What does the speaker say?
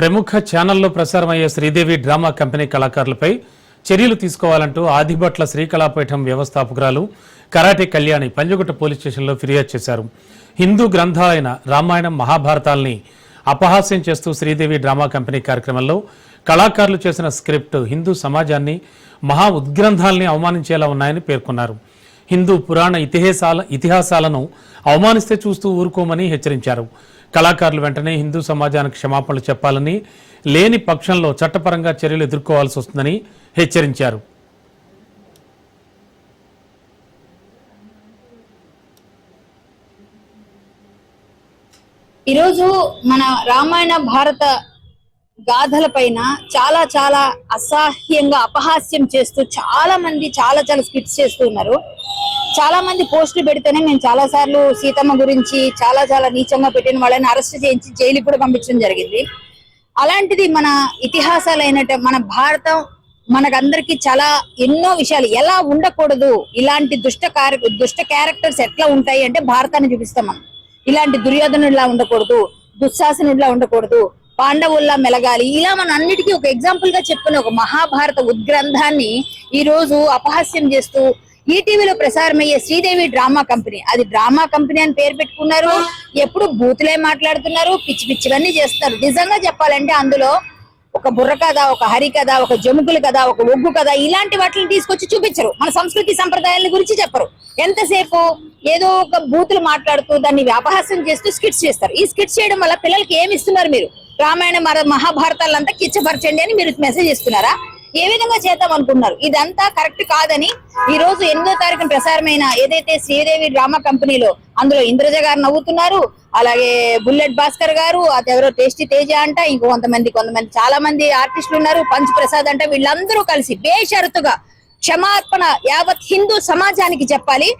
ప్రముఖ ఛానల్లో ప్రసారమయ్యే శ్రీదేవి డ్రామా కంపెనీ కళాకారులపై చర్యలు తీసుకోవాలంటూ ఆదిభట్ల శ్రీకళాపీఠం వ్యవస్థాపకురాలు కరాటే కళ్యాణి పంజగుట్ట పోలీస్ స్టేషన్లో ఫిర్యాదు చేశారు. హిందూ గ్రంథాలైన రామాయణం, మహాభారతాల్ని అపహాస్యం చేస్తూ శ్రీదేవి డ్రామా కంపెనీ కార్యక్రమంలో కళాకారులు చేసిన స్క్రిప్ట్ హిందూ సమాజాన్ని, మహా ఉద్గ్రంథాల్ని అవమానించేలా ఉన్నాయని పేర్కొన్నారు. హిందూ పురాణ ఇతిహాసాలను అవమానిస్తే చూస్తూ ఊరుకోమని హెచ్చరించారు. కళాకారులు వెంటనే హిందూ సమాజానికి క్షమాపణలు చెప్పాలని, లేని పక్షంలో చట్టపరంగా చర్యలు ఎదుర్కోవాల్సి వస్తుందని హెచ్చరించారు. ఈరోజు మన రామాయణ భారత గాథల పైన చాలా చాలా అసహ్యంగా అపహాస్యం చేస్తూ చాలా మంది చాలా స్కిట్స్ చేస్తూ ఉన్నారు. చాలా మంది పోస్టులు పెడితేనే మేము చాలా సార్లు సీతమ్మ గురించి చాలా నీచంగా పెట్టిన వాళ్ళని అరెస్ట్ చేయించి జైలుకి కూడా పంపించడం జరిగింది. అలాంటిది మన ఇతిహాసాలైనట్టు మన భారతం మనకందరికి చాలా ఎన్నో విషయాలు ఎలా ఉండకూడదు, ఇలాంటి దుష్ట క్యారెక్టర్స్ ఎట్లా ఉంటాయి అంటే భారతాన్ని చూపిస్తాం మనం. ఇలాంటి దుర్యోధనుడిలా ఉండకూడదు, దుశ్శాసనుడిలా ఉండకూడదు, పాండవుల్లా మెలగాలి, ఇలా మన అన్నిటికీ ఒక ఎగ్జాంపుల్ గా చెప్పుకునే ఒక మహాభారత ఉద్గ్రంథాన్ని ఈ రోజు అపహాస్యం చేస్తూ ఈటీవీలో ప్రసారమయ్యే శ్రీదేవి డ్రామా కంపెనీ, అది డ్రామా కంపెనీ అని పేరు పెట్టుకున్నారు. ఎప్పుడు బూతులే మాట్లాడుతున్నారు, పిచ్చివన్నీ చేస్తున్నారు. నిజంగా చెప్పాలంటే అందులో ఒక బుర్ర కథ, ఒక హరి కథ, ఒక జముకుల కథ, ఒక ఒగ్గు కథ, ఇలాంటి వాటిని తీసుకొచ్చి చూపించరు. మన సంస్కృతి సంప్రదాయాల గురించి చెప్పరు. ఎంతసేపు ఏదో ఒక బూతులు మాట్లాడుతూ దాన్ని అపహాస్యం చేస్తూ స్కిట్స్ చేస్తారు. ఈ స్కిట్స్ చేయడం వల్ల పిల్లలకి ఏమి ఇస్తున్నారు? మీరు రామాయణ మహాభారతాలంతా కిచ్చపరచండి అని మీరు మెసేజ్ ఇస్తున్నారా? ఏ విధంగా చేద్దాం అనుకున్నారు? ఇదంతా కరెక్ట్ కాదని ఈ రోజు 8వ తారీఖున ప్రసారమైన ఏదైతే శ్రీదేవి డ్రామా కంపెనీలో అందులో ఇంద్రజ గారు నవ్వుతున్నారు, అలాగే బుల్లెట్ భాస్కర్ గారు, అదెవరో టేస్టీ తేజ అంట, ఇంకో కొంతమంది చాలా మంది ఆర్టిస్టులు ఉన్నారు, పంచ్ ప్రసాద్ అంటే, వీళ్ళందరూ కలిసి బేషరతుగా క్షమార్పణ యావత్ హిందూ సమాజానికి చెప్పాలి.